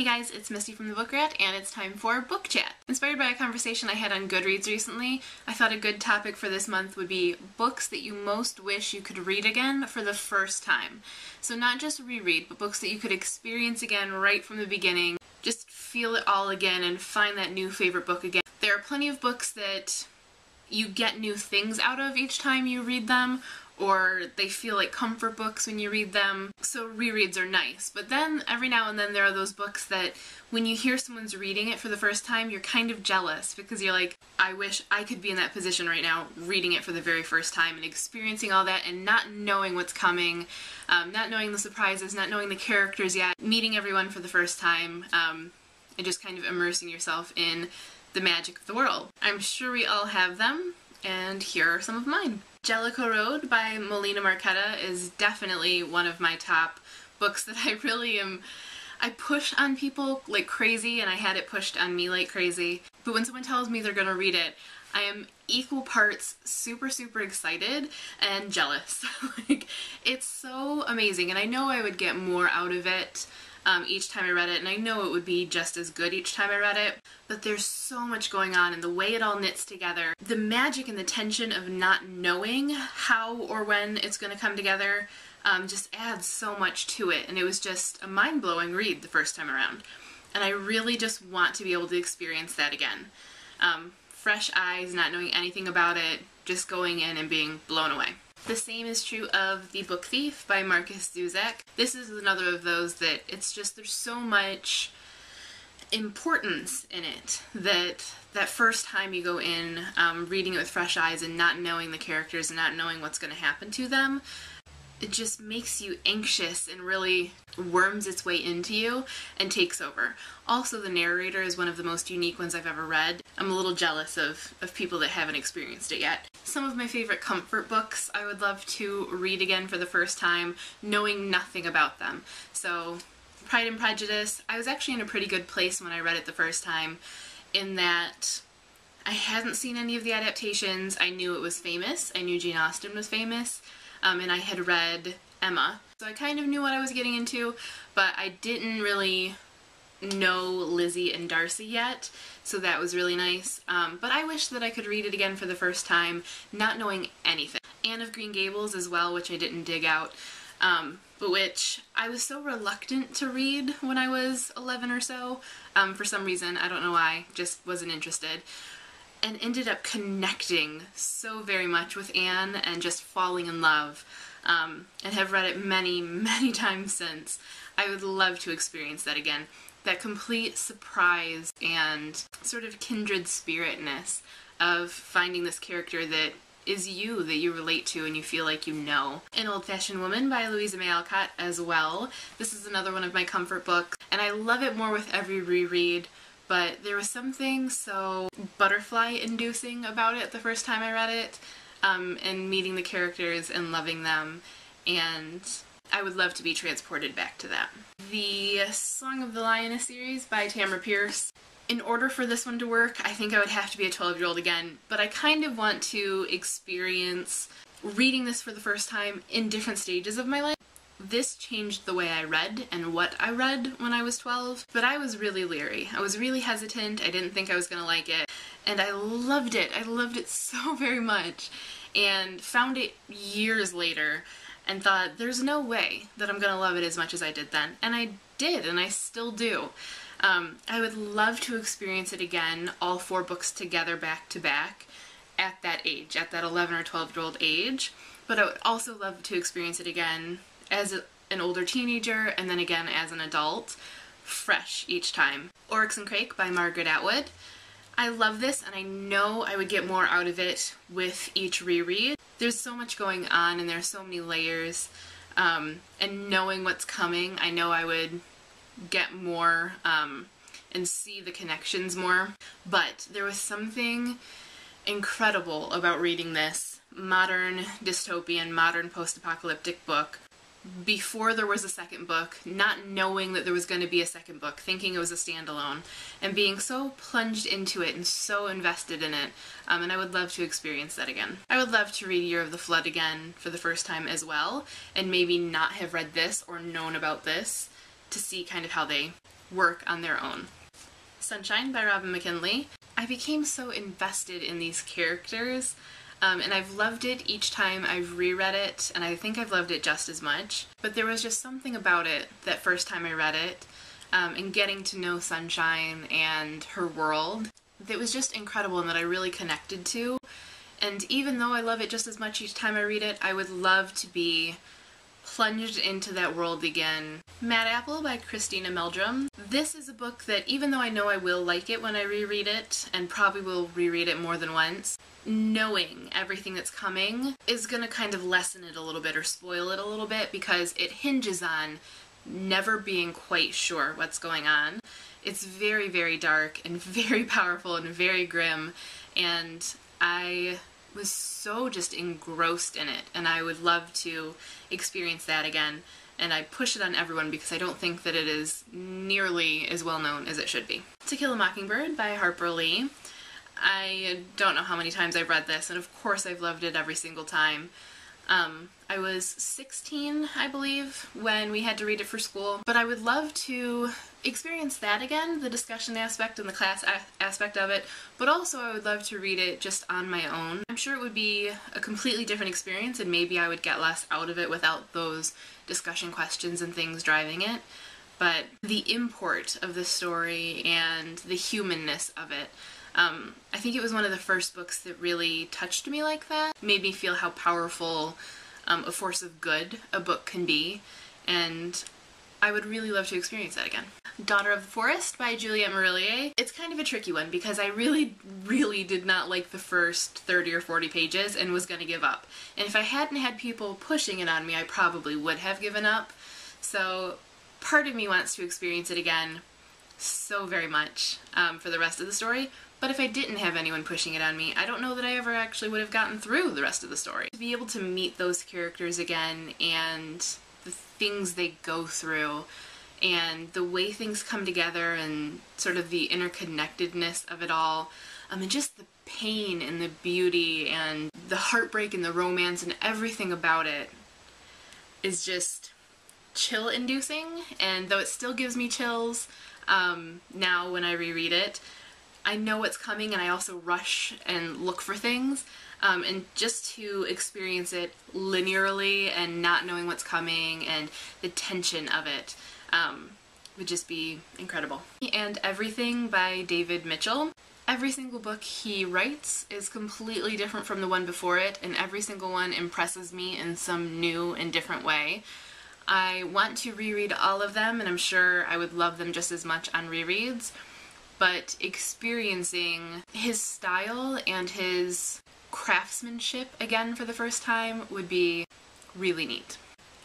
Hey guys, it's Misty from the Book Rat, and it's time for Book Chat. Inspired by a conversation I had on Goodreads recently, I thought a good topic for this month would be books that you most wish you could read again for the first time. So not just reread, but books that you could experience again right from the beginning, just feel it all again and find that new favorite book again. There are plenty of books that you get new things out of each time you read them, or they feel like comfort books when you read them, so rereads are nice. But then, every now and then, there are those books that, when you hear someone's reading it for the first time, you're kind of jealous, because you're like, I wish I could be in that position right now, reading it for the very first time, and experiencing all that, and not knowing what's coming, not knowing the surprises, not knowing the characters yet, meeting everyone for the first time, and just kind of immersing yourself in the magic of the world. I'm sure we all have them, and here are some of mine. Jellicoe Road by Melina Marchetta is definitely one of my top books that I push on people like crazy, and I had it pushed on me like crazy. But when someone tells me they're gonna read it, I am equal parts super excited and jealous. Like, it's so amazing, and I know I would get more out of it each time I read it, and I know it would be just as good each time I read it, but there's so much going on, and the way it all knits together, the magic and the tension of not knowing how or when it's going to come together just adds so much to it, and it was just a mind-blowing read the first time around, and I really just want to be able to experience that again. Fresh eyes, not knowing anything about it, just going in and being blown away. The same is true of The Book Thief by Markus Zusak. This is another of those that it's just, there's so much importance in it that first time you go in reading it with fresh eyes and not knowing the characters and not knowing what's going to happen to them, it just makes you anxious and really worms its way into you and takes over. Also, the narrator is one of the most unique ones I've ever read. I'm a little jealous of people that haven't experienced it yet. Some of my favorite comfort books I would love to read again for the first time, knowing nothing about them. So, Pride and Prejudice, I was actually in a pretty good place when I read it the first time, in that I hadn't seen any of the adaptations. I knew it was famous. I knew Jane Austen was famous. And I had read Emma. So I kind of knew what I was getting into, but I didn't really know Lizzie and Darcy yet, so that was really nice. But I wish that I could read it again for the first time, not knowing anything. Anne of Green Gables as well, which I didn't dig out, but which I was so reluctant to read when I was 11 or so. For some reason, I don't know why, just wasn't interested. And ended up connecting so very much with Anne and just falling in love, and have read it many times since. I would love to experience that again. That complete surprise and sort of kindred spiritness of finding this character that is you, that you relate to and you feel like you know. An Old-Fashioned Woman by Louisa May Alcott as well. This is another one of my comfort books, and I love it more with every reread. But there was something so butterfly-inducing about it the first time I read it, and meeting the characters and loving them, and I would love to be transported back to that. The Song of the Lioness series by Tamara Pierce. In order for this one to work, I think I would have to be a 12-year-old again, but I kind of want to experience reading this for the first time in different stages of my life. This changed the way I read and what I read when I was 12, but I was really leery. I was really hesitant. I didn't think I was going to like it, and I loved it. I loved it so very much, and found it years later and thought, there's no way that I'm going to love it as much as I did then, and I did, and I still do. I would love to experience it again, all 4 books together back to back, at that age, at that 11 or 12-year-old age, but I would also love to experience it again as an older teenager, and then again as an adult, fresh each time. Oryx and Crake by Margaret Atwood. I love this, and I know I would get more out of it with each reread. There's so much going on, and there's so many layers, and knowing what's coming, I know I would get more, and see the connections more. But there was something incredible about reading this modern dystopian, modern post-apocalyptic book before there was a second book, not knowing that there was going to be a second book, thinking it was a standalone, and being so plunged into it and so invested in it, and I would love to experience that again. I would love to read Year of the Flood again for the first time as well, and maybe not have read this or known about this to see kind of how they work on their own. Sunshine by Robin McKinley. I became so invested in these characters, and I've loved it each time I've reread it, and I think I've loved it just as much. But there was just something about it that first time I read it, and getting to know Sunshine and her world, that was just incredible and that I really connected to. And even though I love it just as much each time I read it, I would love to be plunged into that world again. Mad Apple by Christina Meldrum. This is a book that, even though I know I will like it when I reread it, and probably will reread it more than once, knowing everything that's coming is gonna kind of lessen it a little bit or spoil it a little bit, because it hinges on never being quite sure what's going on. It's very, very dark and very powerful and very grim, and I was so just engrossed in it, and I would love to experience that again. And I push it on everyone because I don't think that it is nearly as well known as it should be. To Kill a Mockingbird by Harper Lee. I don't know how many times I've read this, and of course I've loved it every single time. I was 16, I believe, when we had to read it for school, but I would love to experience that again, the discussion aspect and the class aspect of it, but also I would love to read it just on my own. I'm sure it would be a completely different experience, and maybe I would get less out of it without those discussion questions and things driving it, but the import of the story and the humanness of it, I think it was one of the first books that really touched me like that, made me feel how powerful a force of good a book can be, and I would really love to experience that again. Daughter of the Forest by Juliette Marillier. It's kind of a tricky one because I really did not like the first 30 or 40 pages and was going to give up. And if I hadn't had people pushing it on me, I probably would have given up. So part of me wants to experience it again so very much for the rest of the story. But if I didn't have anyone pushing it on me, I don't know that I ever actually would have gotten through the rest of the story. To be able to meet those characters again and the things they go through and the way things come together and sort of the interconnectedness of it all, and just the pain and the beauty and the heartbreak and the romance and everything about it is just chill-inducing. And though it still gives me chills now when I reread it, I know what's coming, and I also rush and look for things, and just to experience it linearly and not knowing what's coming and the tension of it would just be incredible. And Everything by David Mitchell. Every single book he writes is completely different from the one before it, and every single one impresses me in some new and different way. I want to reread all of them, and I'm sure I would love them just as much on rereads. But experiencing his style and his craftsmanship again for the first time would be really neat.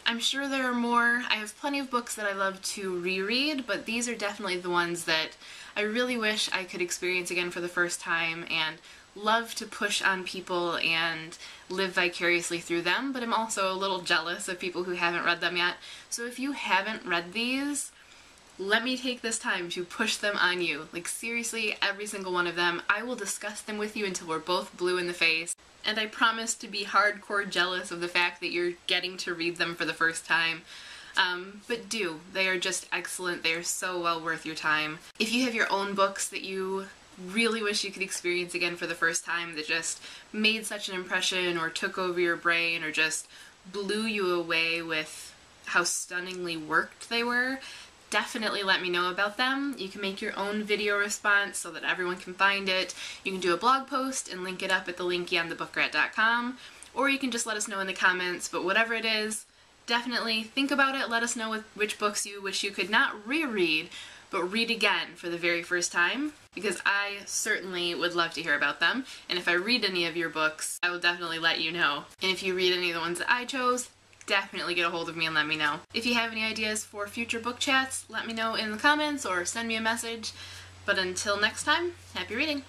I'm sure there are more. I have plenty of books that I love to reread, but these are definitely the ones that I really wish I could experience again for the first time and love to push on people and live vicariously through them, but I'm also a little jealous of people who haven't read them yet. So if you haven't read these, let me take this time to push them on you. Like, seriously, every single one of them. I will discuss them with you until we're both blue in the face. And I promise to be hardcore jealous of the fact that you're getting to read them for the first time. But do. They are just excellent. They are so well worth your time. If you have your own books that you really wish you could experience again for the first time that just made such an impression or took over your brain or just blew you away with how stunningly worked they were, definitely let me know about them. You can make your own video response so that everyone can find it. You can do a blog post and link it up at the linky on thebookrat.com, or you can just let us know in the comments. But whatever it is, definitely think about it. Let us know which books you wish you could not reread, but read again for the very first time, because I certainly would love to hear about them. And if I read any of your books, I will definitely let you know. And if you read any of the ones that I chose, definitely get a hold of me and let me know. If you have any ideas for future book chats, let me know in the comments or send me a message. But until next time, happy reading!